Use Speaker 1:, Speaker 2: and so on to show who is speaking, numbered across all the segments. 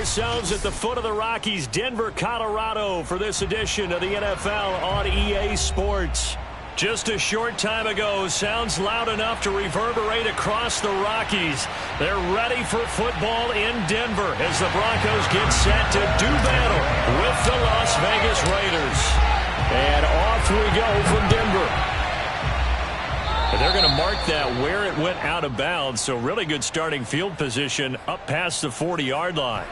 Speaker 1: ourselves at the foot of the Rockies, Denver, Colorado, for this edition of the NFL on EA Sports. Just a short time ago, sounds loud enough to reverberate across the Rockies. They're ready for football in Denver as the Broncos get set to do battle with the Las Vegas Raiders. And off we go from Denver. And they're going to mark that where it went out of bounds, so really good starting field position up past the 40-yard line.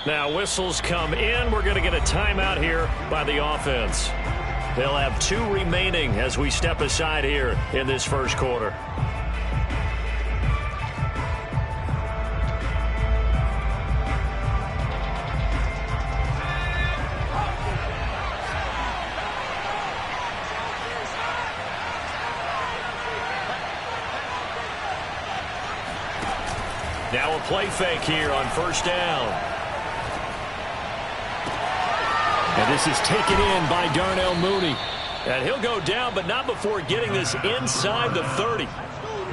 Speaker 1: Now whistles come in. We're going to get a timeout here by the offense. They'll have 2 remaining as we step aside here in this first quarter. Now a play fake here on first down. And this is taken in by Darnell Mooney. And he'll go down, but not before getting this inside the 30.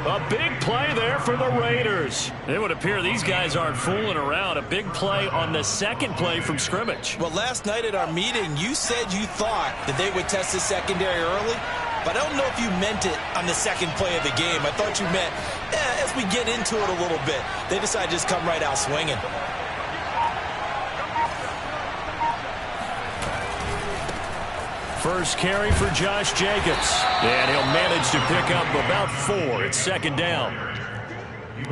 Speaker 1: A big play there for the Raiders. It would appear these guys aren't fooling around. A big play on the second play from scrimmage.
Speaker 2: Well, last night at our meeting, you said you thought that they would test the secondary early. But I don't know if you meant it on the second play of the game. I thought you meant, as we get into it a little bit, they decided to just come right out swinging.
Speaker 1: First carry for Josh Jacobs. And he'll manage to pick up about 4. It's second down.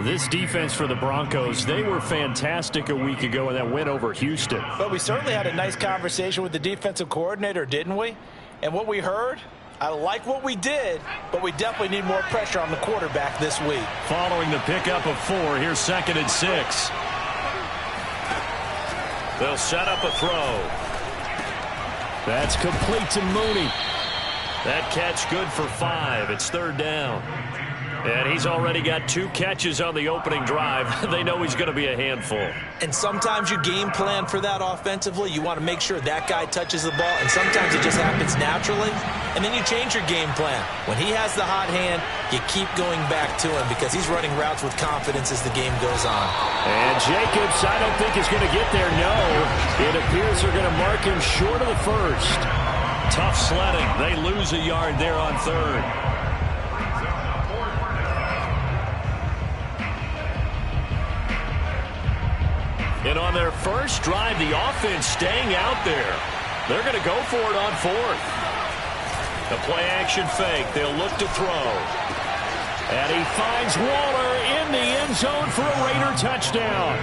Speaker 1: This defense for the Broncos, they were fantastic a week ago in that win over Houston.
Speaker 3: But we certainly had a nice conversation with the defensive coordinator, didn't we? And what we heard, I like what we did, but we definitely need more pressure on the quarterback this week.
Speaker 1: Following the pickup of 4, here's 2nd and 6. They'll set up a throw. That's complete to Mooney. That catch good for 5. It's 3rd down. And he's already got 2 catches on the opening drive. They know he's going to be a handful.
Speaker 2: And sometimes you game plan for that offensively. You want to make sure that guy touches the ball, and sometimes it just happens naturally. And then you change your game plan. When he has the hot hand, you keep going back to him because he's running routes with confidence as the game goes on.
Speaker 1: And Jacobs, I don't think is going to get there, no. It appears they're going to mark him short of the first. Tough sledding. They lose a yard there on 3rd. And on their first drive, the offense staying out there. They're going to go for it on 4th. The play-action fake. They'll look to throw. And he finds Waller in the end zone for a Raider touchdown.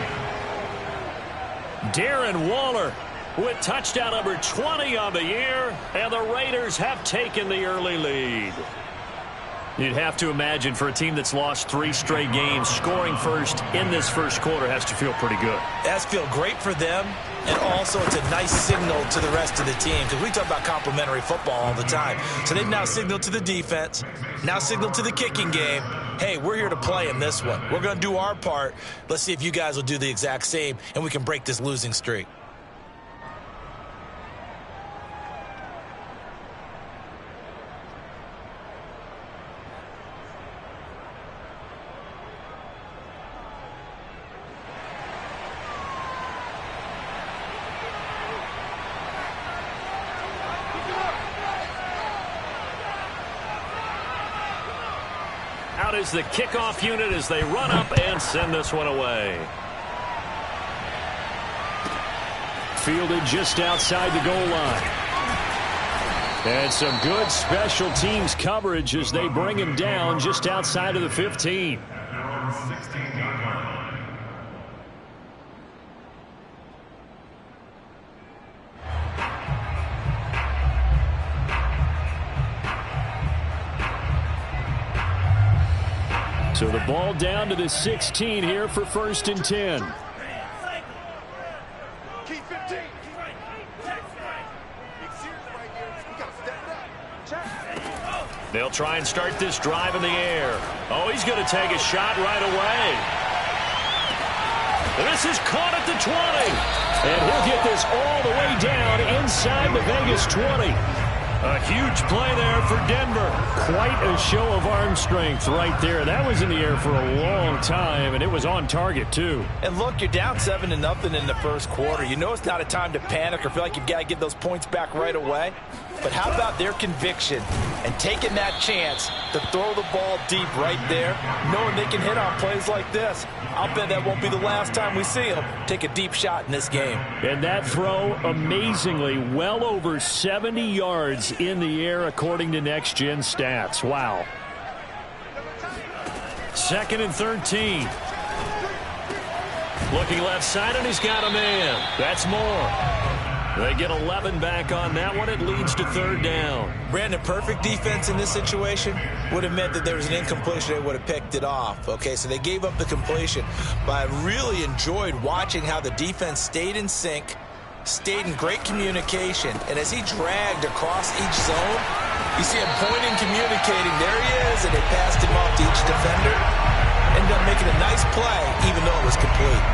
Speaker 1: Darren Waller with touchdown number 20 on the year. And the Raiders have taken the early lead. You'd have to imagine for a team that's lost 3 straight games, scoring first in this first quarter has to feel pretty good.
Speaker 2: It has to feel great for them, and also it's a nice signal to the rest of the team because we talk about complementary football all the time. So they've now signaled to the defense, now signaled to the kicking game, hey, we're here to play in this one. We're going to do our part. Let's see if you guys will do the exact same, and we can break this losing streak.
Speaker 1: Out is the kickoff unit as they run up and send this one away. Fielded just outside the goal line. And some good special teams coverage as they bring him down just outside of the 15. So the ball down to the 16 here for 1st and 10. They'll try and start this drive in the air. Oh, he's going to take a shot right away. This is caught at the 20. And he'll get this all the way down inside the Vegas 20. A huge play there for Denver. Quite a show of arm strength right there. That was in the air for a long time, and it was on target, too.
Speaker 3: And look, you're down 7-0 in the first quarter. You know it's not a time to panic or feel like you've got to get those points back right away. But how about their conviction and taking that chance to throw the ball deep right there, knowing they can hit on plays like this? I'll bet that won't be the last time we see them take a deep shot in this game.
Speaker 1: And that throw, amazingly, well over 70 yards in the air, according to Next Gen Stats. Wow. 2nd and 13. Looking left side, and he's got a man. That's more. They get 11 back on that one. It leads to 3rd down.
Speaker 2: Brandon, perfect defense in this situation would have meant that there was an incompletion. They would have picked it off. Okay, so they gave up the completion. But I really enjoyed watching how the defense stayed in sync, stayed in great communication. And as he dragged across each zone, you see him pointing, communicating. There he is, and they passed him off to each defender. Ended up making a nice play, even though it was complete.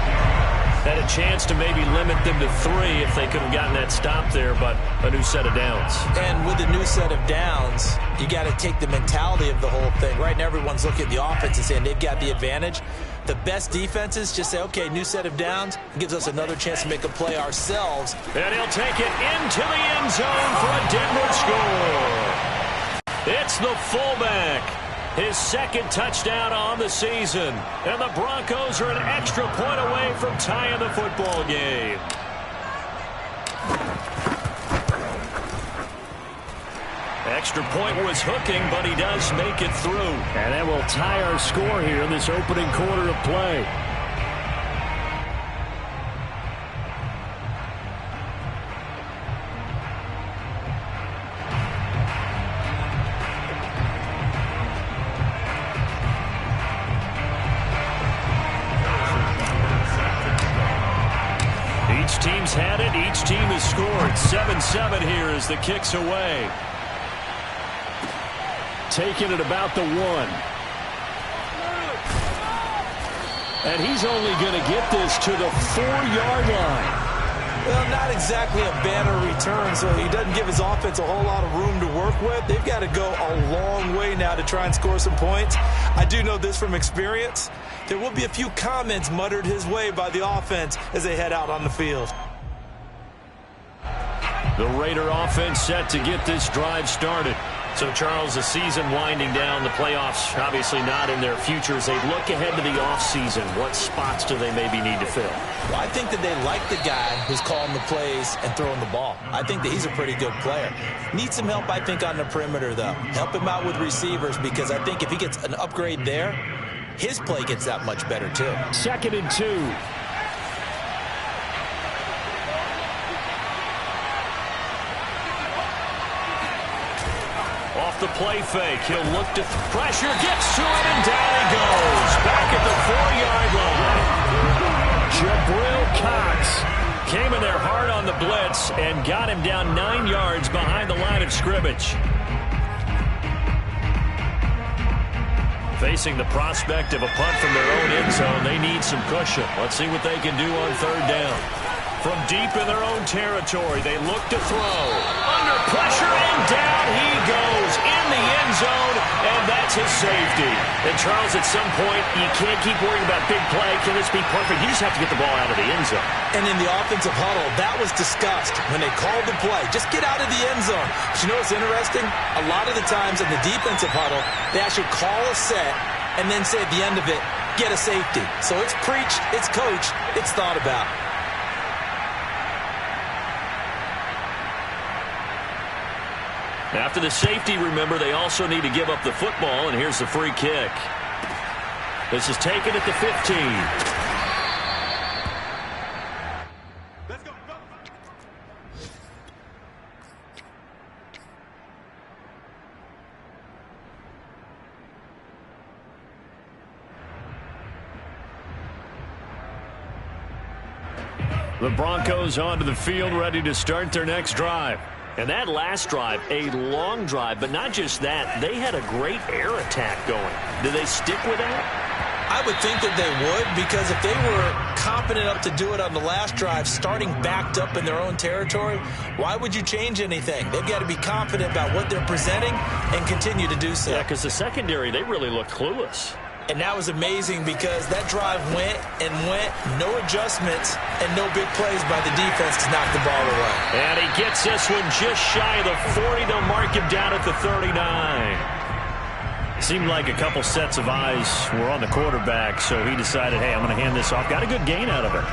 Speaker 1: Had a chance to maybe limit them to 3 if they could have gotten that stop there, but a new set of downs.
Speaker 2: And with the new set of downs, you got to take the mentality of the whole thing. Right now, everyone's looking at the offense and saying they've got the advantage. The best defenses just say, okay, new set of downs. It gives us another chance to make a play ourselves.
Speaker 1: And he'll take it into the end zone for a Denver score. It's the fullback. His 2nd touchdown on the season. And the Broncos are an extra point away from tying the football game. Extra point was hooking, but he does make it through. And that will tie our score here in this opening quarter of play. Each team's had it. Each team has scored. 7-7 here as the kick's away. Taking it about the 1. And he's only going to get this to the 4-yard line.
Speaker 2: Well, not exactly a banner return, so he doesn't give his offense a whole lot of room to work with. They've got to go a long way now to try and score some points. I do know this from experience. There will be a few comments muttered his way by the offense as they head out on the field.
Speaker 1: The Raider offense set to get this drive started. So, Charles, the season winding down, the playoffs obviously not in their future. As they look ahead to the offseason, what spots do they maybe need to fill?
Speaker 2: Well, I think that they like the guy who's calling the plays and throwing the ball. I think that he's a pretty good player. Needs some help, I think, on the perimeter, though. Help him out with receivers, because I think if he gets an upgrade there, his play gets that much better, too.
Speaker 1: 2nd and 2. Off the play fake, he'll look to pressure, gets to it, and down he goes. Back at the 4-yard line. Jabril Cox came in there hard on the blitz and got him down 9 yards behind the line of scrimmage. Facing the prospect of a punt from their own end zone, they need some cushion. Let's see what they can do on 3rd down. From deep in their own territory, they look to throw. Under pressure, and down he goes in the end zone, and that's his safety. And, Charles, at some point, you can't keep worrying about big play. Can this be perfect? You just have to get the ball out of the end zone.
Speaker 2: And in the offensive huddle, that was discussed when they called the play. Just get out of the end zone. But you know what's interesting? A lot of the times in the defensive huddle, they actually call a set and then say at the end of it, get a safety. So it's preached, it's coached, it's thought about.
Speaker 1: After the safety, remember, they also need to give up the football, and here's the free kick. This is taken at the 15.
Speaker 4: Let's go.
Speaker 1: The Broncos onto the field, ready to start their next drive. And that last drive, a long drive, but not just that. They had a great air attack going. Do they stick with that?
Speaker 2: I would think that they would, because if they were confident enough to do it on the last drive, starting backed up in their own territory, why would you change anything? They've got to be confident about what they're presenting and continue to do so.
Speaker 1: Yeah, because the secondary, they really looked clueless.
Speaker 2: And that was amazing because that drive went and went, no adjustments, and no big plays by the defense to knock the ball away.
Speaker 1: And he gets this one just shy of the 40. They'll mark him down at the 39. Seemed like a couple sets of eyes were on the quarterback, so he decided, hey, I'm going to hand this off. Got a good gain out of it.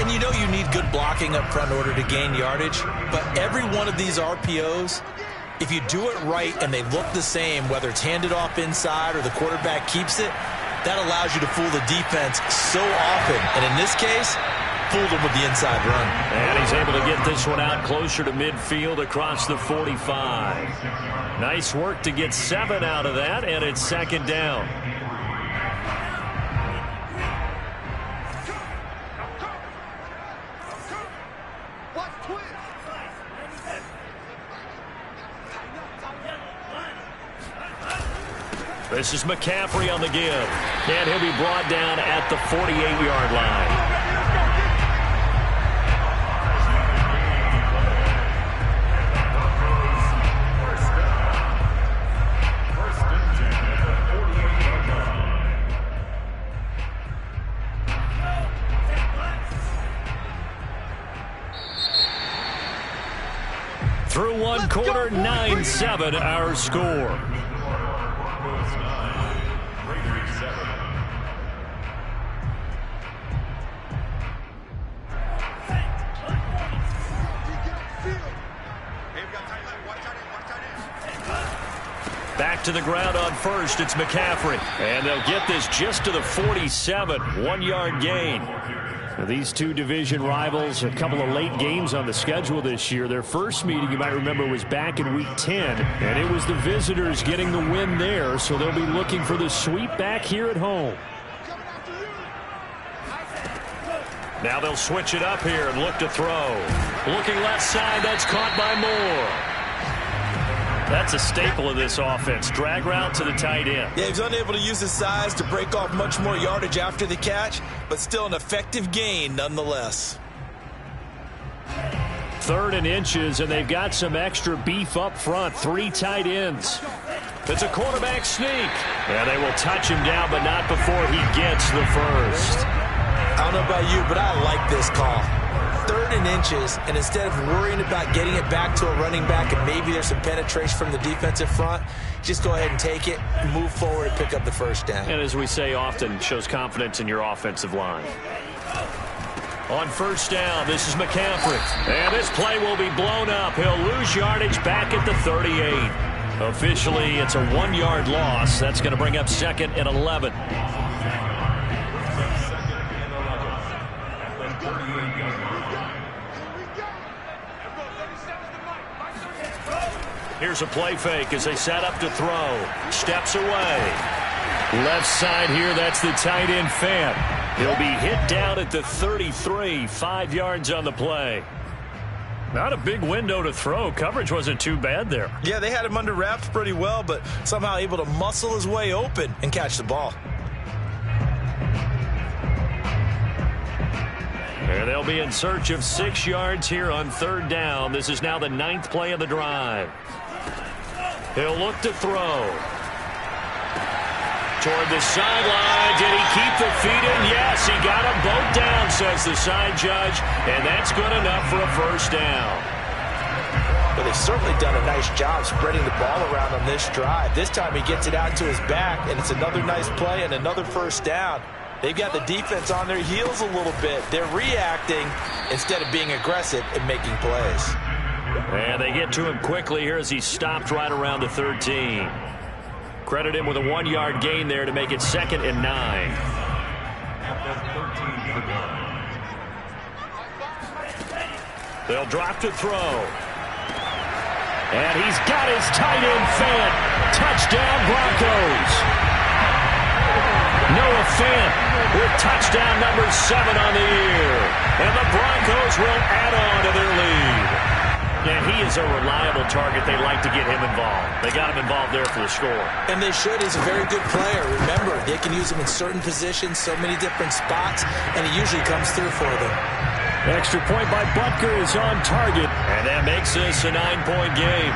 Speaker 2: And you know you need good blocking up front in order to gain yardage, but every one of these RPOs, if you do it right and they look the same, whether it's handed off inside or the quarterback keeps it, that allows you to fool the defense so often. And in this case, fooled them with the inside run.
Speaker 1: And he's able to get this one out closer to midfield across the 45. Nice work to get 7 out of that, and it's second down. This is McCaffrey on the give. And he'll be brought down at the 48-yard line. Through one quarter, 9-7 our score. Back to the ground on first. It's McCaffrey. And they'll get this just to the 47. 1-yard gain. Now, these two division rivals, a couple of late games on the schedule this year. Their first meeting, you might remember, was back in Week 10. And it was the visitors getting the win there. So they'll be looking for the sweep back here at home. Now they'll switch it up here and look to throw. Looking left side. That's caught by Moore. That's a staple of this offense. Drag route to the tight end.
Speaker 2: Yeah, he's unable to use his size to break off much more yardage after the catch, but still an effective gain nonetheless.
Speaker 1: 3rd and inches, and they've got some extra beef up front. 3 tight ends. It's a quarterback sneak. And they will touch him down, but not before he gets the first.
Speaker 2: I don't know about you, but I like this call. 3rd and inches, and instead of worrying about getting it back to a running back and maybe there's some penetration from the defensive front, just go ahead and take it, move forward, and pick up the first down.
Speaker 1: And as we say often, shows confidence in your offensive line. On first down, this is McCaffrey. And this play will be blown up. He'll lose yardage back at the 38. Officially, it's a 1-yard loss. That's going to bring up 2nd and 11. Here's a play fake as they set up to throw. Steps away. Left side here, that's the tight end Fant. He'll be hit down at the 33. 5 yards on the play. Not a big window to throw. Coverage wasn't too bad there.
Speaker 2: Yeah, they had him under wraps pretty well, but somehow able to muscle his way open and catch the ball.
Speaker 1: And they'll be in search of 6 yards here on 3rd down. This is now the 9th play of the drive. He'll look to throw. Toward the sideline. Did he keep the feet in? Yes, he got them both down, says the side judge. And that's good enough for a first down.
Speaker 3: But they've certainly done a nice job spreading the ball around on this drive. This time he gets it out to his back, and it's another nice play and another first down. They've got the defense on their heels a little bit. They're reacting instead of being aggressive and making plays.
Speaker 1: And they get to him quickly here as he stopped right around the 13. Credit him with a 1-yard gain there to make it 2nd and 9. They'll drop to throw. And he's got his tight end Fant. Touchdown Broncos. Noah Fant with touchdown number 7 on the year. And the Broncos will add on to their lead. Yeah, he is a reliable target. They like to get him involved. They got him involved there for the score.
Speaker 2: And they should. He's a very good player. Remember, they can use him in certain positions, so many different spots, and he usually comes through for them.
Speaker 1: Extra point by Butker is on target, and that makes this a 9-point game.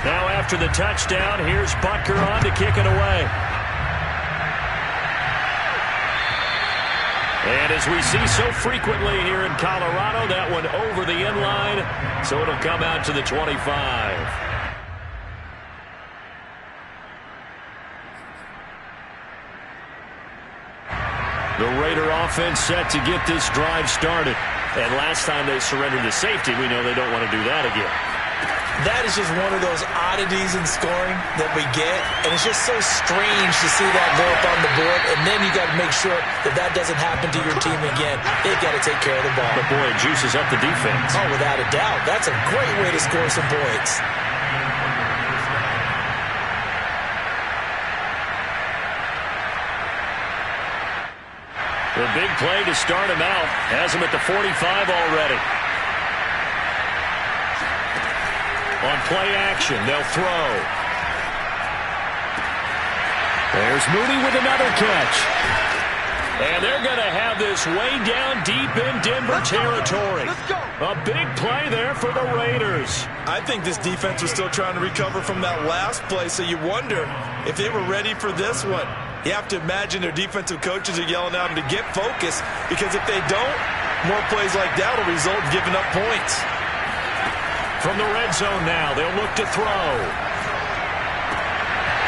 Speaker 1: Now after the touchdown, here's Butker on to kick it away. And as we see so frequently here in Colorado, that one over the end line, so it'll come out to the 25. The Raider offense set to get this drive started. And last time they surrendered to safety, we know they don't want to do that again.
Speaker 2: That is just one of those oddities in scoring that we get, and it's just so strange to see that go up on the board, and then you got to make sure that that doesn't happen to your team again. They've got to take care of the ball.
Speaker 1: But boy, it juices up the defense.
Speaker 2: Oh, without a doubt. That's a great way to score some points.
Speaker 1: The big play to start him out has him at the 45 already. On play action, they'll throw. There's Mooney with another catch. And they're going to have this way down deep in Denver territory. A big play there for the Raiders.
Speaker 3: I think this defense was still trying to recover from that last play, so you wonder if they were ready for this one. You have to imagine their defensive coaches are yelling at them to get focused, because if they don't, more plays like that will result in giving up points.
Speaker 1: From the red zone now, they'll look to throw.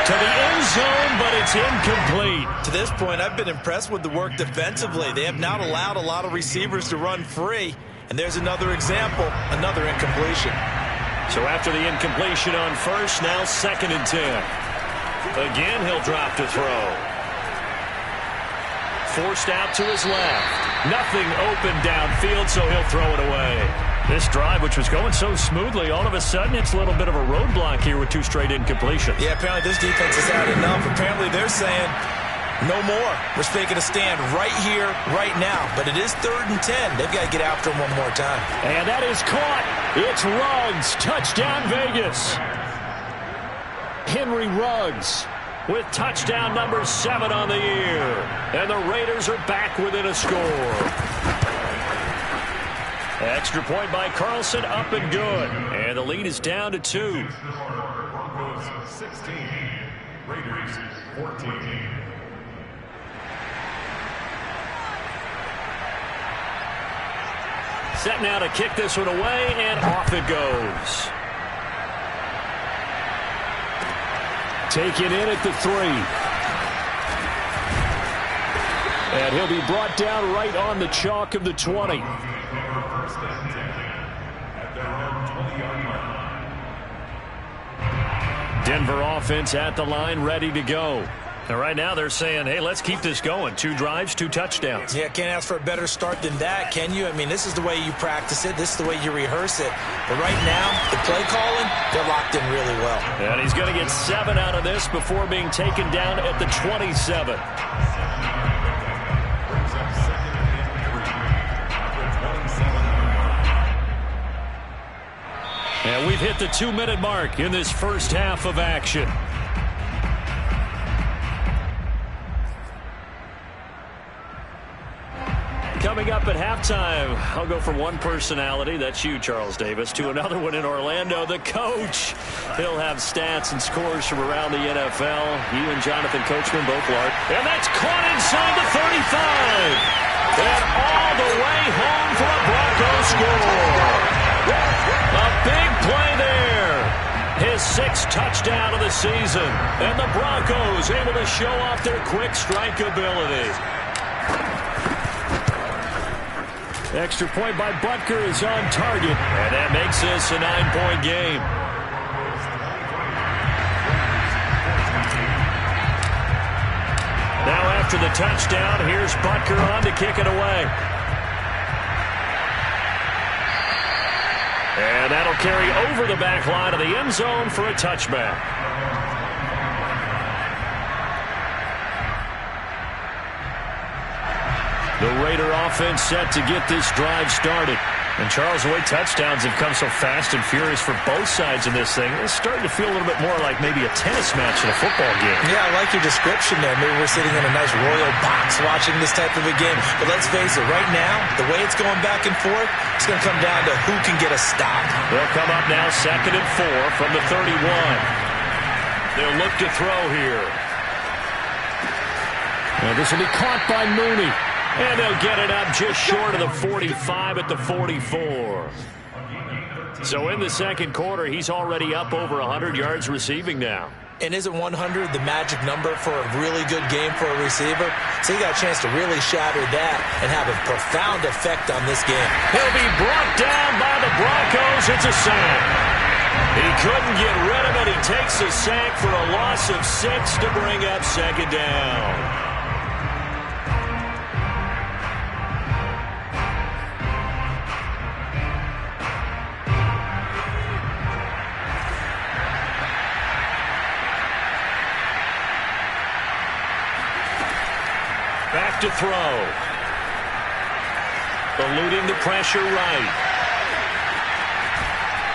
Speaker 1: To the end zone, but it's incomplete.
Speaker 3: To this point, I've been impressed with the work defensively. They have not allowed a lot of receivers to run free. And there's another example, another incompletion.
Speaker 1: So after the incompletion on first, now 2nd and 10. Again, he'll drop to throw. Forced out to his left. Nothing open downfield, so he'll throw it away. This drive, which was going so smoothly, all of a sudden it's a little bit of a roadblock here with 2 straight incompletions.
Speaker 3: Yeah, apparently this defense has had enough. Apparently they're saying no more. We're taking a stand right here, right now. But it is 3rd and 10. They've got to get after him one more time.
Speaker 1: And that is caught. It's Ruggs. Touchdown, Vegas. Henry Ruggs with touchdown number 7 on the year. And the Raiders are back within a score. Extra point by Carlson, up and good. And the lead is down to 2.
Speaker 4: Broncos 16, Raiders 14.
Speaker 1: Set now to kick this one away, and off it goes. Taken in at the 3. And he'll be brought down right on the chalk of the 20.
Speaker 4: First and 10 at their own 20-yard line.
Speaker 1: Denver offense at the line, ready to go. And right now they're saying, hey, let's keep this going. 2 drives, 2 touchdowns.
Speaker 2: Yeah, can't ask for a better start than that, can you? I mean, this is the way you practice it. This is the way you rehearse it. But right now, the play calling, they're locked in really well.
Speaker 1: And he's going to get 7 out of this before being taken down at the 27.
Speaker 4: Brings up 2nd and 3 at the 27.
Speaker 1: And we've hit the 2-minute mark in this first half of action. Coming up at halftime, I'll go from one personality, that's you, Charles Davis, to another one in Orlando, the coach. He'll have stats and scores from around the NFL. You and Jonathan Coachman both large. And that's caught inside the 35. And all the way home for a Broncos score. A big play there. His 6th touchdown of the season. And the Broncos able to show off their quick strike ability. Extra point by Butker is on target, and that makes this a 9-point game. Now after the touchdown, here's Butker on to kick it away. And that'll carry over the back line of the end zone for a touchback. The Raider offense set to get this drive started. And Charles, the way touchdowns have come so fast and furious for both sides in this thing, it's starting to feel a little bit more like maybe a tennis match in a football game.
Speaker 2: Yeah, I like your description there. Maybe we're sitting in a nice royal box watching this type of a game. But let's face it, right now, the way it's going back and forth, it's going to come down to who can get a stop.
Speaker 1: They'll come up now 2nd and 4 from the 31. They'll look to throw here. Now this will be caught by Mooney. And they'll get it up just short of the 45 at the 44. So in the second quarter, he's already up over 100 yards receiving now.
Speaker 2: And isn't 100 the magic number for a really good game for a receiver? So he got a chance to really shatter that and have a profound effect on this game.
Speaker 1: He'll be brought down by the Broncos. It's a sack. He couldn't get rid of it. He takes a sack for a loss of 6 to bring up 2nd down. Back to throw. Eluding the pressure right.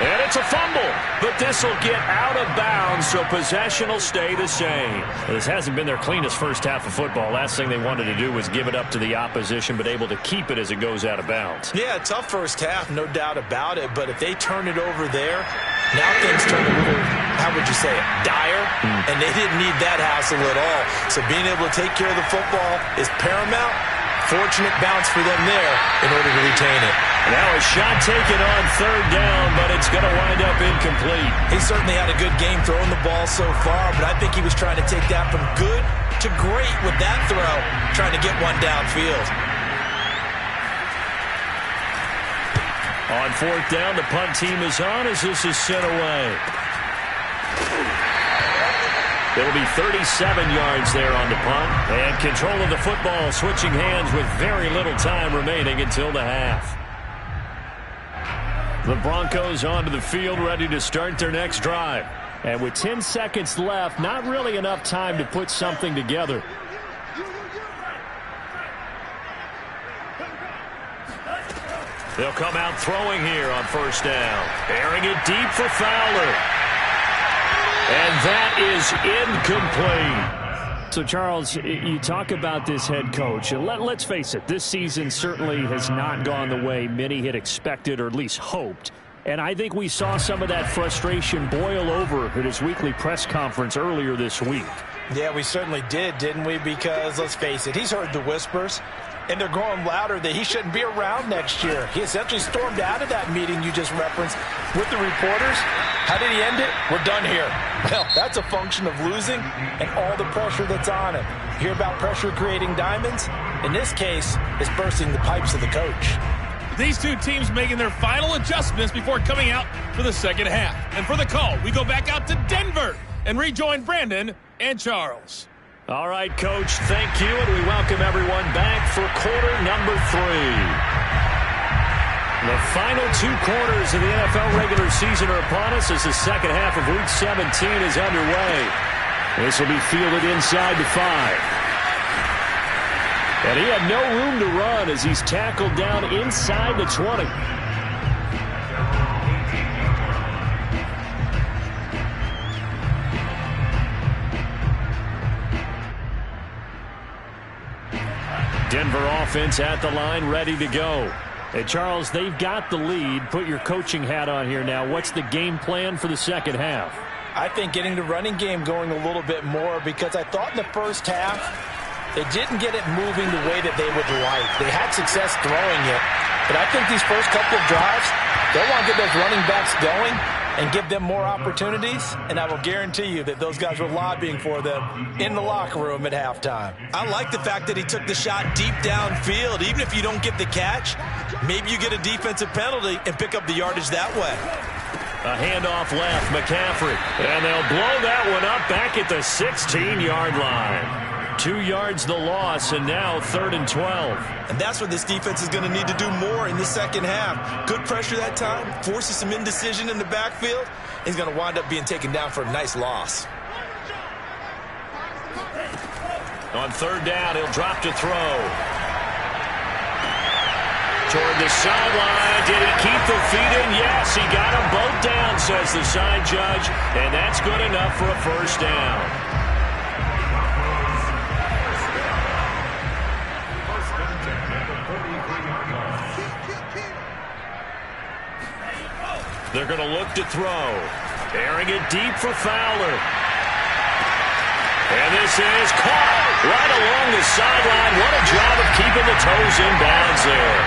Speaker 1: And it's a fumble. But this will get out of bounds, so possession will stay the same. This hasn't been their cleanest first half of football. Last thing they wanted to do was give it up to the opposition, but able to keep it as it goes out of bounds.
Speaker 2: Yeah, tough first half, no doubt about it. But if they turn it over there, now things turn a little, how would you say it, dire? And they didn't need that hassle at all. So being able to take care of the football is paramount. Fortunate bounce for them there in order to retain it.
Speaker 1: Now a shot taken on 3rd down, but it's going to wind up incomplete.
Speaker 2: He certainly had a good game throwing the ball so far, but I think he was trying to take that from good to great with that throw, trying to get one downfield.
Speaker 1: On 4th down, the punt team is on as this is sent away. It'll be 37 yards there on the punt. And control of the football switching hands with very little time remaining until the half. The Broncos onto the field ready to start their next drive. And with 10 seconds left, not really enough time to put something together. They'll come out throwing here on 1st down. Airing it deep for Fowler. And that is incomplete.
Speaker 5: So, Charles, you talk about this head coach. Let's face it, this season certainly has not gone the way many had expected or at least hoped. And I think we saw some of that frustration boil over at his weekly press conference earlier this week.
Speaker 2: Yeah, we certainly did, didn't we? Because, let's face it, he's heard the whispers, and they're growing louder that he shouldn't be around next year. He essentially stormed out of that meeting you just referenced with the reporters. How did he end it? We're done here. Well, that's a function of losing and all the pressure that's on him. You hear about pressure creating diamonds? In this case, it's bursting the pipes of the coach.
Speaker 6: These two teams making their final adjustments before coming out for the second half. And for the call, we go back out to Denver and rejoin Brandon and Charles.
Speaker 1: All right, Coach, thank you, and we welcome everyone back for quarter number 3. The final 2 quarters of the NFL regular season are upon us as the second half of Week 17 is underway. This will be fielded inside the 5. And he had no room to run as he's tackled down inside the 20. Denver offense at the line, ready to go.
Speaker 5: Hey, Charles, they've got the lead. Put your coaching hat on here now. What's the game plan for the second half?
Speaker 2: I think getting the running game going a little bit more, because I thought in the first half they didn't get it moving the way that they would like. They had success throwing it, but I think these first couple of drives, they'll want to get those running backs going and give them more opportunities, and I will guarantee you that those guys were lobbying for them in the locker room at halftime. I like the fact that he took the shot deep downfield. Even if you don't get the catch, maybe you get a defensive penalty and pick up the yardage that way.
Speaker 1: A handoff left, McCaffrey. And they'll blow that one up back at the 16-yard line. 2 yards the loss, and now 3rd and 12.
Speaker 2: And that's what this defense is going to need to do more in the second half. Good pressure that time, forces some indecision in the backfield. He's going to wind up being taken down for a nice loss.
Speaker 1: On 3rd down, he'll drop to throw. Toward the sideline. Did he keep the feet in? Yes, he got them both down, says the side judge. And that's good enough for a first down. They're going to look to throw. Airing it deep for Fowler. And this is caught right along the sideline. What a job of keeping the toes in bounds there.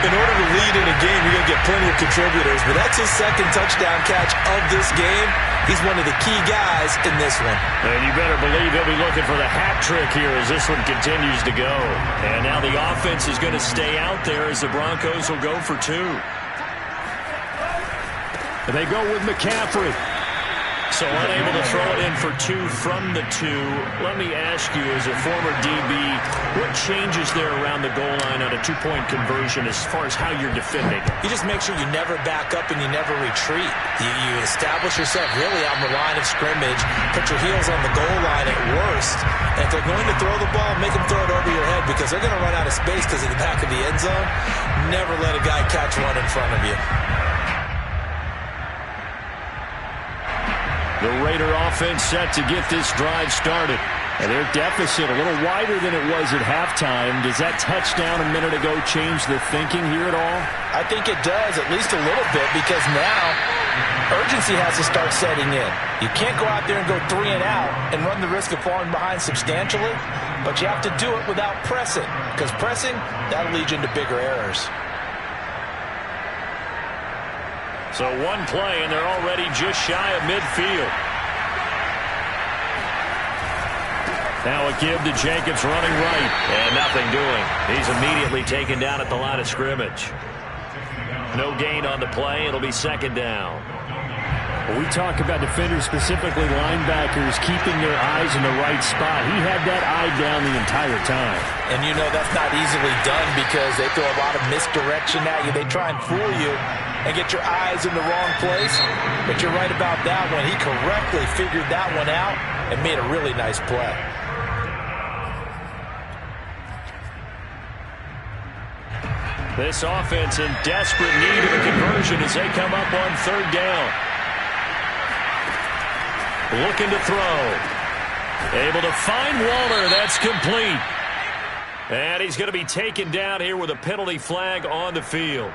Speaker 2: In order to lead in a game, you're going to get plenty of contributors, but that's his second touchdown catch of this game. He's one of the key guys in this one.
Speaker 1: And you better believe he'll be looking for the hat trick here as this one continues to go. And now the offense is going to stay out there as the Broncos will go for two.
Speaker 5: And they go with McCaffrey.
Speaker 1: So unable to throw it in for two from the two. Let me ask you, as a former DB, what changes there around the goal line on a two-point conversion as far as how you're defending?
Speaker 2: You just make sure you never back up and you never retreat. You establish yourself really on the line of scrimmage, put your heels on the goal line at worst, and if they're going to throw the ball, make them throw it over your head because they're going to run out of space because of the back of the end zone. Never let a guy catch one in front of you.
Speaker 1: The Raider offense set to get this drive started.
Speaker 5: And their deficit a little wider than it was at halftime. Does that touchdown a minute ago change the thinking here at all?
Speaker 3: I think it does, at least a little bit, because now urgency has to start setting in. You can't go out there and go 3 and out and run the risk of falling behind substantially, but you have to do it without pressing, because pressing, that'll lead you into bigger errors.
Speaker 1: So one play, and they're already just shy of midfield. Now a give to Jacobs running right, and nothing doing. He's immediately taken down at the line of scrimmage. No gain on the play. It'll be second down.
Speaker 5: When we talk about defenders, specifically linebackers, keeping their eyes in the right spot. He had that eye down the entire time.
Speaker 3: And you know that's not easily done because they throw a lot of misdirection at you. They try and fool you and get your eyes in the wrong place. But you're right about that one. He correctly figured that one out and made a really nice play.
Speaker 1: This offense in desperate need of a conversion as they come up on third down. Looking to throw. Able to find Waller. That's complete. And he's going to be taken down here with a penalty flag on the field.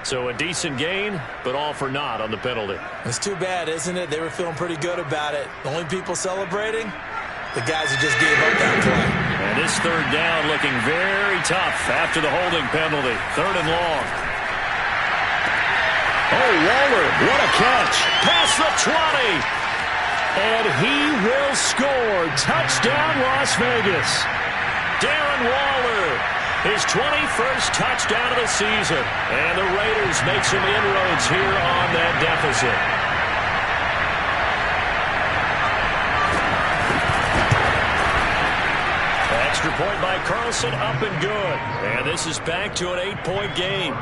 Speaker 1: So a decent gain, but all for naught on the penalty.
Speaker 2: It's too bad, isn't it? They were feeling pretty good about it. The only people celebrating, the guys who just gave up that play.
Speaker 1: And this third down looking very tough after the holding penalty. Third and long. Oh, Waller, what a catch. Past the 20. And he will score. Touchdown, Las Vegas. Darren Waller, his 21st touchdown of the season. And the Raiders make some inroads here on that deficit. Extra point by Carlson, up and good. And this is back to an 8-point game.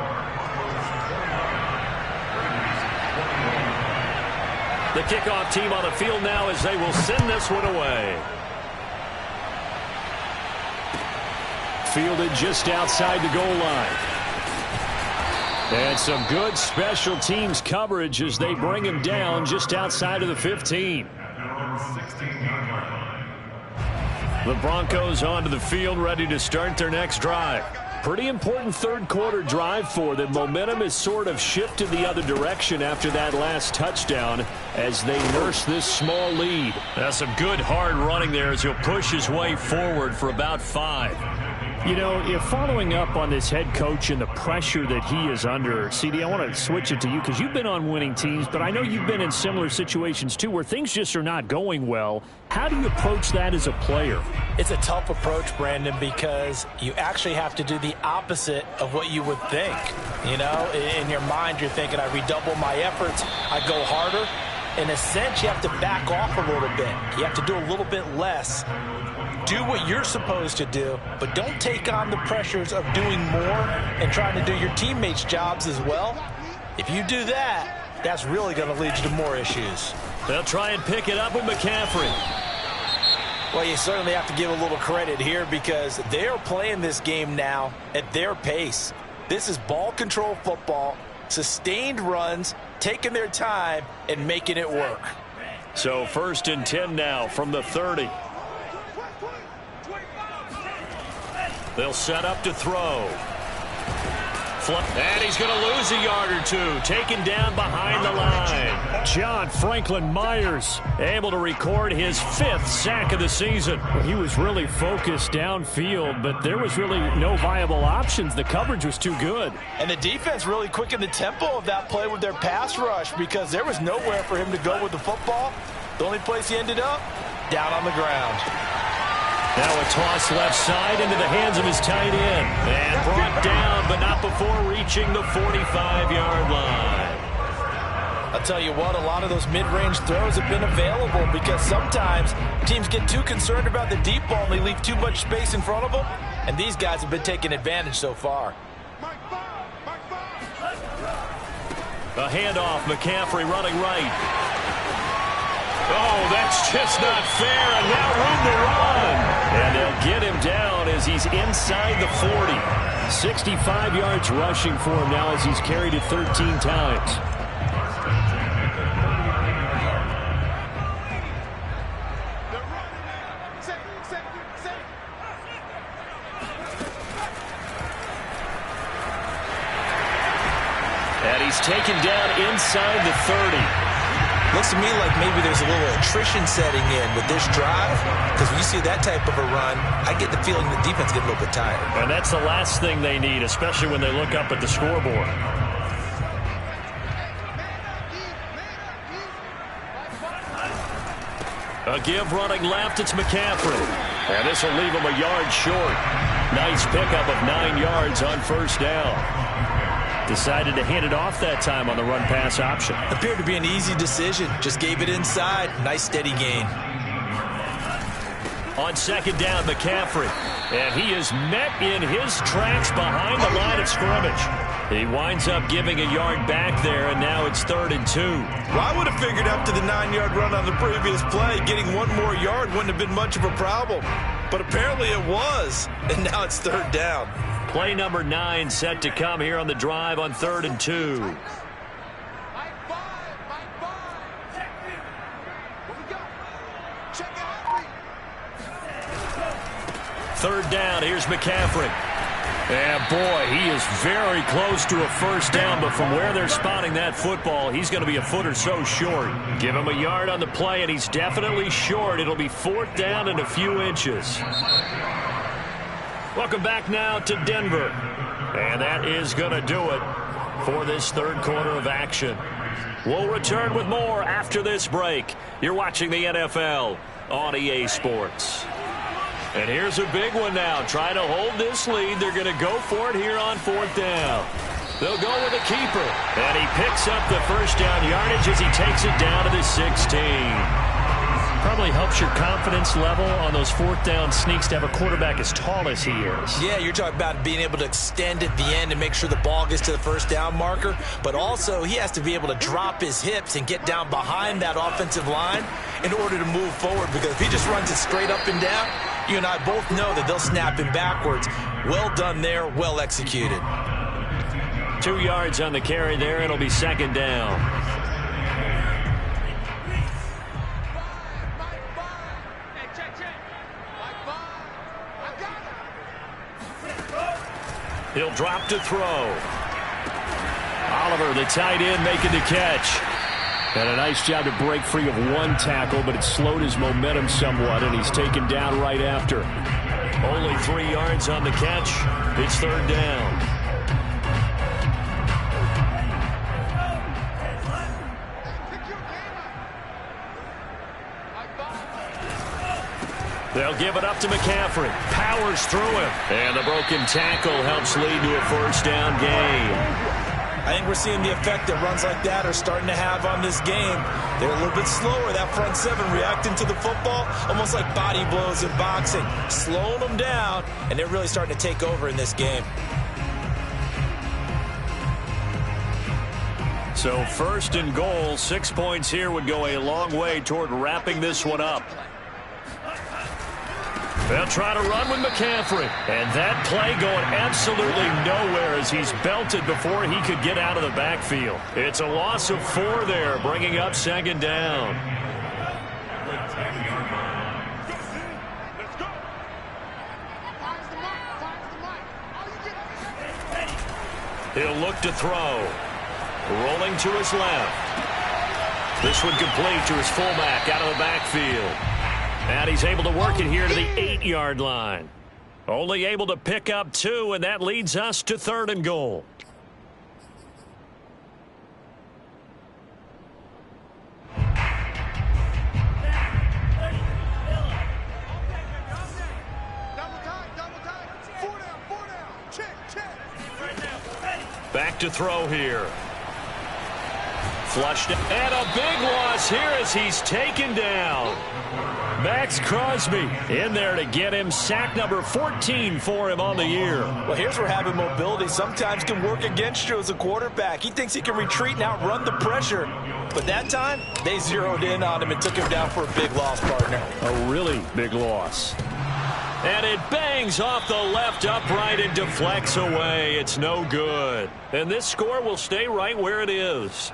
Speaker 1: The kickoff team on the field now as they will send this one away. Fielded just outside the goal line. And some good special teams coverage as they bring him down just outside of the 15. The Broncos onto the field, ready to start their next drive. Pretty important third quarter drive for them. Momentum has sort of shifted the other direction after that last touchdown as they nurse this small lead. That's some good hard running there as he'll push his way forward for about 5.
Speaker 5: You know, if following up on this head coach and the pressure that he is under, CD, I want to switch it to you because you've been on winning teams, but I know you've been in similar situations too where things just are not going well. How do you approach that as a player?
Speaker 3: It's a tough approach, Brandon, because you actually have to do the opposite of what you would think. You know, in your mind, you're thinking, I redouble my efforts, I go harder. In a sense, you have to back off a little bit. You have to do a little bit less. Do what you're supposed to do, but don't take on the pressures of doing more and trying to do your teammates' jobs as well. If you do that, that's really going to lead you to more issues.
Speaker 1: They'll try and pick it up with McCaffrey.
Speaker 3: Well, you certainly have to give a little credit here because they are playing this game now at their pace. This is ball control football, sustained runs, taking their time and making it work.
Speaker 1: So 1st and 10 now from the 30. They'll set up to throw. And he's going to lose a yard or two. Taken down behind the line.
Speaker 5: John Franklin Myers able to record his 5th sack of the season. He was really focused downfield, but there was really no viable options. The coverage was too good.
Speaker 3: And the defense really quickened the tempo of that play with their pass rush because there was nowhere for him to go with the football. The only place he ended up, down on the ground.
Speaker 1: Now a toss left side into the hands of his tight end. And brought down, but not before reaching the 45-yard line.
Speaker 3: I'll tell you what, a lot of those mid-range throws have been available because sometimes teams get too concerned about the deep ball and they leave too much space in front of them. And these guys have been taking advantage so far.
Speaker 1: A handoff, McCaffrey running right. Oh, that's just not fair, and now room to run. And they'll get him down as he's inside the 40.
Speaker 5: 65 yards rushing for him now as he's carried it 13 times.
Speaker 1: And he's taken down inside the 30.
Speaker 2: Looks to me like maybe there's a little attrition setting in with this drive, because when you see that type of a run, I get the feeling the defense getting a little bit tired.
Speaker 1: And that's the last thing they need, especially when they look up at the scoreboard. A give running left, it's McCaffrey. And this will leave him a yard short. Nice pickup of 9 yards on 1st down. Decided to hand it off that time on the run-pass option.
Speaker 2: Appeared to be an easy decision. Just gave it inside. Nice steady gain.
Speaker 1: On 2nd down, McCaffrey. And he is met in his tracks behind the line of scrimmage. He winds up giving a yard back there, and now it's 3rd and 2.
Speaker 2: Well, I would have figured after the 9-yard run on the previous play, getting 1 more yard wouldn't have been much of a problem. But apparently it was, and now it's 3rd down.
Speaker 1: Play number 9 set to come here on the drive on 3rd and 2. Third down, here's McCaffrey. And boy, he is very close to a 1st down, but from where they're spotting that football, he's going to be a foot or so short. Give him a yard on the play, and he's definitely short. It'll be 4th down and a few inches. Welcome back now to Denver. And that is going to do it for this 3rd quarter of action. We'll return with more after this break. You're watching the NFL on EA Sports. And here's a big one now. Trying to hold this lead. They're going to go for it here on 4th down. They'll go with a keeper. And he picks up the 1st down yardage as he takes it down to the 16. Probably helps your confidence level on those 4th down sneaks to have a quarterback as tall as he is.
Speaker 2: Yeah, you're talking about being able to extend at the end and make sure the ball gets to the 1st down marker. But also, he has to be able to drop his hips and get down behind that offensive line in order to move forward. Because if he just runs it straight up and down, you and I both know that they'll snap him backwards. Well done there, well executed.
Speaker 1: 2 yards on the carry there. It'll be 2nd down. He'll drop to throw. Oliver, the tight end, making the catch.
Speaker 5: And a nice job to break free of 1 tackle, but it slowed his momentum somewhat, and he's taken down right after.
Speaker 1: Only 3 yards on the catch. It's 3rd down. They'll give it up to McCaffrey. Powers through him. And the broken tackle helps lead to a 1st down gain.
Speaker 2: I think we're seeing the effect that runs like that are starting to have on this game. They're a little bit slower, that front 7 reacting to the football, almost like body blows in boxing, slowing them down, and they're really starting to take over in this game.
Speaker 1: So 1st and goal, 6 points here would go a long way toward wrapping this one up. They'll try to run with McCaffrey. And that play going absolutely nowhere as he's belted before he could get out of the backfield. It's a loss of 4 there, bringing up 2nd down. He'll look to throw. Rolling to his left. This one complete to his fullback out of the backfield. And he's able to work it here to the 8-yard line. Only able to pick up 2, and that leads us to 3rd and goal. Back to throw here. Flushed and a big loss here as he's taken down. Max Crosby in there to get him. Sack number 14 for him on the year.
Speaker 3: Well, here's where having mobility sometimes can work against you as a quarterback. He thinks he can retreat and outrun the pressure. But that time, they zeroed in on him and took him down for a big loss, partner.
Speaker 1: A really big loss. And it bangs off the left upright and deflects away. It's no good. And this score will stay right where it is.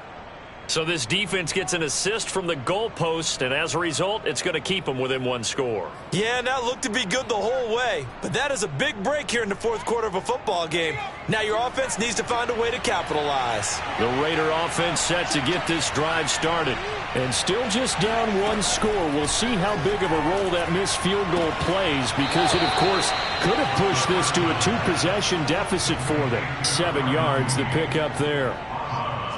Speaker 1: So this defense gets an assist from the goalpost, and as a result, it's going to keep them within 1 score.
Speaker 3: Yeah, and that looked to be good the whole way. But that is a big break here in the 4th quarter of a football game. Now your offense needs to find a way to capitalize.
Speaker 1: The Raider offense set to get this drive started.
Speaker 5: And still just down 1 score. We'll see how big of a role that missed field goal plays, because it, of course, could have pushed this to a 2-possession deficit for them. 7 yards, the pickup there.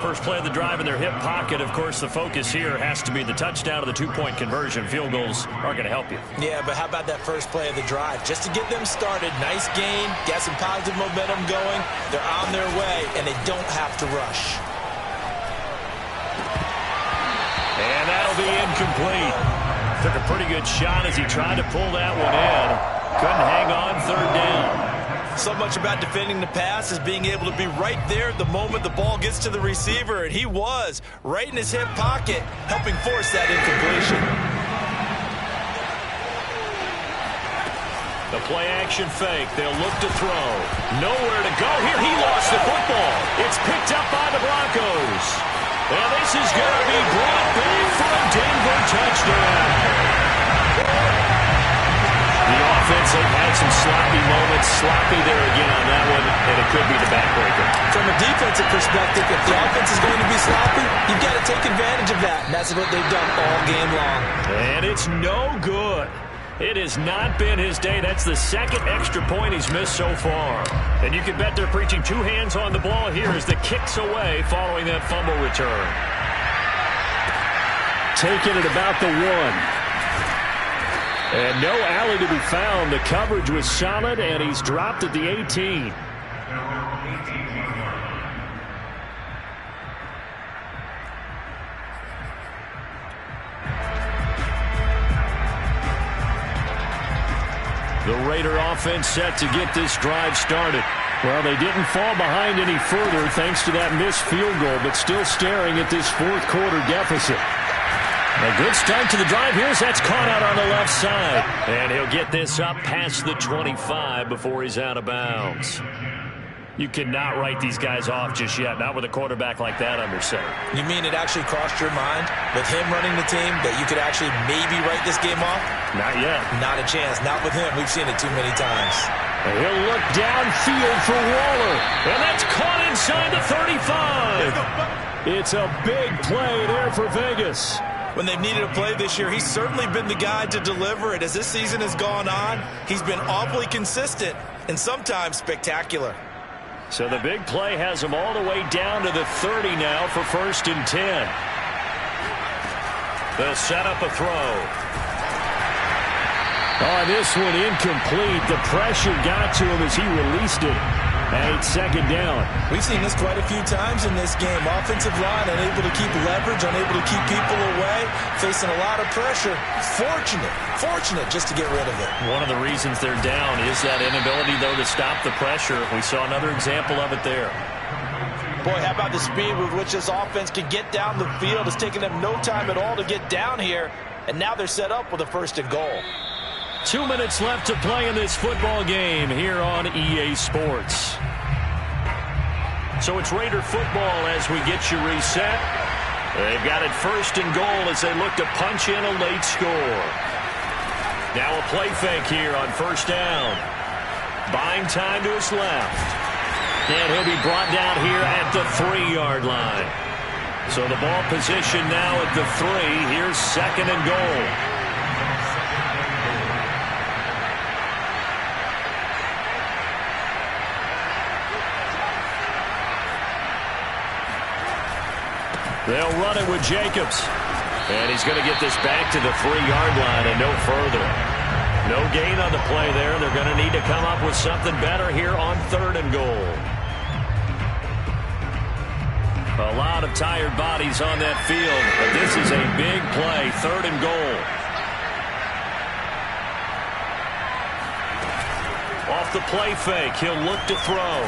Speaker 1: First play of the drive in their hip pocket. Of course, the focus here has to be the touchdown of the 2-point conversion. Field goals aren't going to help you.
Speaker 2: Yeah, but how about that first play of the drive? Just to get them started. Nice gain, got some positive momentum going. They're on their way, and they don't have to rush.
Speaker 1: And that'll be incomplete. Took a pretty good shot as he tried to pull that one in. Couldn't hang on 3rd down.
Speaker 3: So much about defending the pass is being able to be right there at the moment the ball gets to the receiver, and he was right in his hip pocket, helping force that incompletion.
Speaker 1: The play-action fake. They'll look to throw. Nowhere to go here. He lost the football. It's picked up by the Broncos. And this is going to be brought back for a Denver touchdown. The offense, they've had some sloppy moments. Sloppy there again on that one, and it could be the backbreaker.
Speaker 3: From a defensive perspective, if the offense is going to be sloppy, you've got to take advantage of that. And that's what they've done all game long.
Speaker 1: And it's no good. It has not been his day. That's the 2nd extra point he's missed so far. And you can bet they're preaching 2 hands on the ball here as the kick's away following that fumble return.
Speaker 5: Taking it about the 1. And no alley to be found. The coverage was solid, and he's dropped at the 18.
Speaker 1: The Raider offense set to get this drive started.
Speaker 5: Well, they didn't fall behind any further thanks to that missed field goal, but still staring at this 4th quarter deficit.
Speaker 1: A good start to the drive here as that's caught out on the left side. And he'll get this up past the 25 before he's out of bounds. You cannot write these guys off just yet, not with a quarterback like that under center.
Speaker 2: You mean it actually crossed your mind with him running the team that you could actually maybe write this game off?
Speaker 1: Not yet.
Speaker 2: Not a chance. Not with him. We've seen it too many times.
Speaker 1: And he'll look downfield for Waller. And that's caught inside the 35.
Speaker 5: It's a big play there for Vegas.
Speaker 3: When they've needed a play this year, he's certainly been the guy to deliver it. As this season has gone on, he's been awfully consistent and sometimes spectacular.
Speaker 1: So the big play has him all the way down to the 30 now for 1st and 10. They'll set up a throw.
Speaker 5: Oh, this one incomplete. The pressure got to him as he released it. And it's 2nd down.
Speaker 2: We've seen this quite a few times in this game. Offensive line unable to keep leverage, unable to keep people away, facing a lot of pressure. Fortunate just to get rid of it.
Speaker 1: One of the reasons they're down is that inability, though, to stop the pressure. We saw another example of it there.
Speaker 3: Boy, how about the speed with which this offense can get down the field? It's taken them no time at all to get down here, and now they're set up with a 1st and goal.
Speaker 1: 2 minutes left to play in this football game here on EA Sports. So it's Raider football as we get you reset. They've got it first and goal as they look to punch in a late score. Now a play fake here on first down. Buying time to his left. And he'll be brought down here at the 3-yard line. So the ball position now at the 3. Here's second and goal. They'll run it with Jacobs. And he's going to get this back to the 3-yard line and no further. No gain on the play there. They're going to need to come up with something better here on third and goal. A lot of tired bodies on that field, but this is a big play. Third and goal. Off the play fake, he'll look to throw.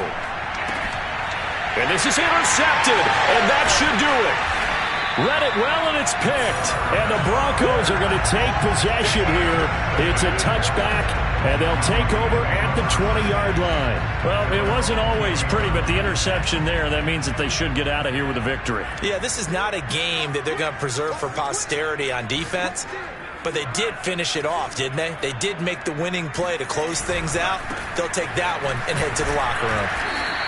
Speaker 1: And this is intercepted, and that should do it. Read it well, and it's picked. And the Broncos are going to take possession here. It's a touchback, and they'll take over at the 20-yard line. Well, it wasn't always pretty, but the interception there, that means that they should get out of here with a victory.
Speaker 2: Yeah, this is not a game that they're going to preserve for posterity on defense, but they did finish it off, didn't they? They did make the winning play to close things out. They'll take that one and head to the locker room.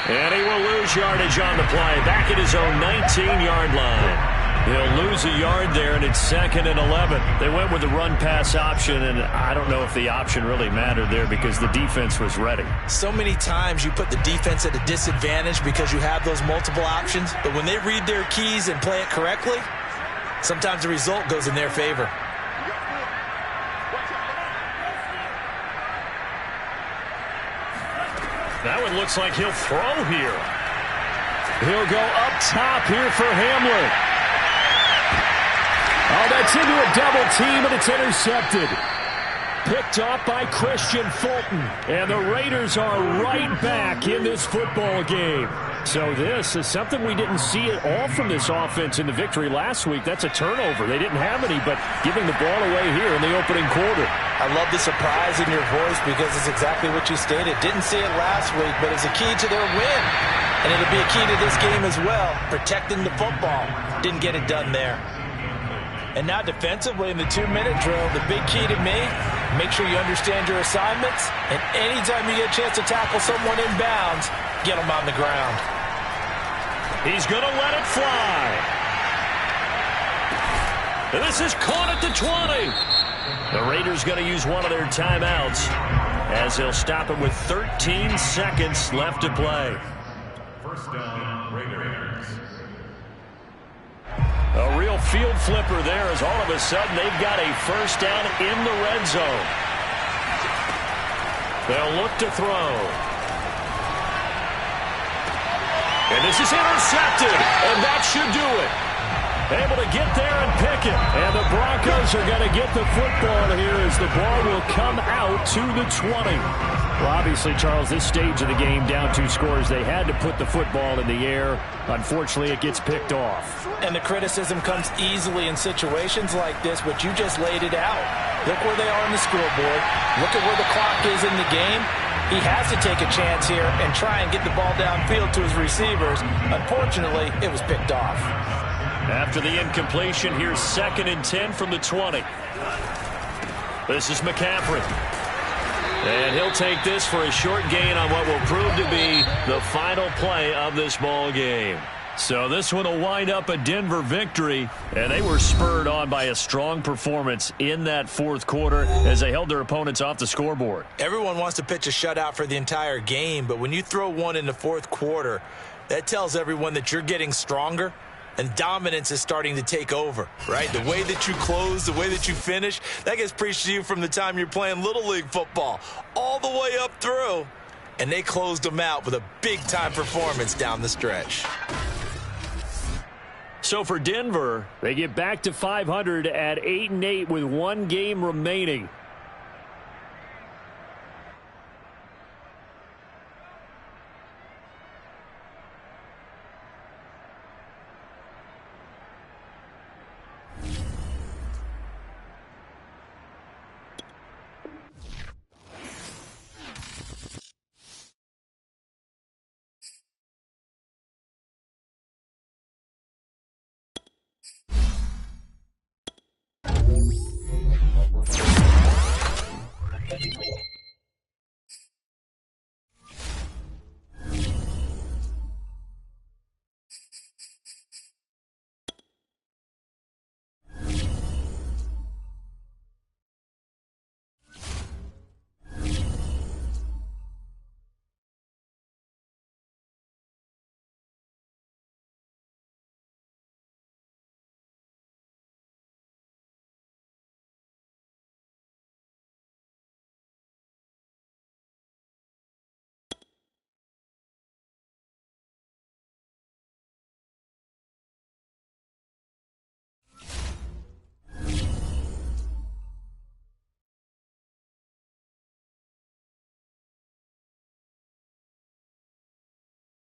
Speaker 1: And he will lose yardage on the play, back at his own 19-yard line. He'll lose a yard there, and it's second and 11. They went with the run-pass option, and I don't know if the option really mattered there because the defense was ready.
Speaker 2: So many times you put the defense at a disadvantage because you have those multiple options, but when they read their keys and play it correctly, sometimes the result goes in their favor.
Speaker 1: That one looks like he'll throw here. He'll go up top here for Hamler.
Speaker 5: Oh, that's into a double team, and it's intercepted. Picked off by Christian Fulton. And the Raiders are right back in this football game. So this is something we didn't see at all from this offense in the victory last week. That's a turnover. They didn't have any, but giving the ball away here in the opening quarter.
Speaker 2: I love the surprise in your voice because it's exactly what you stated. Didn't see it last week, but it's a key to their win. And it'll be a key to this game as well, protecting the football. Didn't get it done there. And now defensively in the 2-minute drill, the big key to me, make sure you understand your assignments, and anytime you get a chance to tackle someone in bounds, get them on the ground.
Speaker 1: He's going to let it fly. And this is caught at the 20. The Raiders going to use one of their timeouts as they'll stop it with 13 seconds left to play.
Speaker 4: First down, Raiders.
Speaker 1: A real field flipper there as all of a sudden they've got a first down in the red zone. They'll look to throw. And this is intercepted, and that should do it. Able to get there and pick it. And the Broncos are going to get the football here as the ball will come out to the 20.
Speaker 5: Well, obviously, Charles, this stage of the game, down 2 scores, they had to put the football in the air. Unfortunately, it gets picked off.
Speaker 2: And the criticism comes easily in situations like this, but you just laid it out. Look where they are on the scoreboard. Look at where the clock is in the game. He has to take a chance here and try and get the ball downfield to his receivers. Unfortunately, it was picked off.
Speaker 1: After the incompletion, here's second and 10 from the 20. This is McCaffrey. And he'll take this for a short gain on what will prove to be the final play of this ball game. So this one will wind up a Denver victory, and they were spurred on by a strong performance in that fourth quarter as they held their opponents off the scoreboard.
Speaker 2: Everyone wants to pitch a shutout for the entire game, but when you throw one in the fourth quarter, that tells everyone that you're getting stronger and dominance is starting to take over, right? The way that you close, the way that you finish, that gets preached to you from the time you're playing Little League football all the way up through, and they closed them out with a big-time performance down the stretch.
Speaker 5: So for Denver, they get back to 500 at 8-8 with 1 game remaining.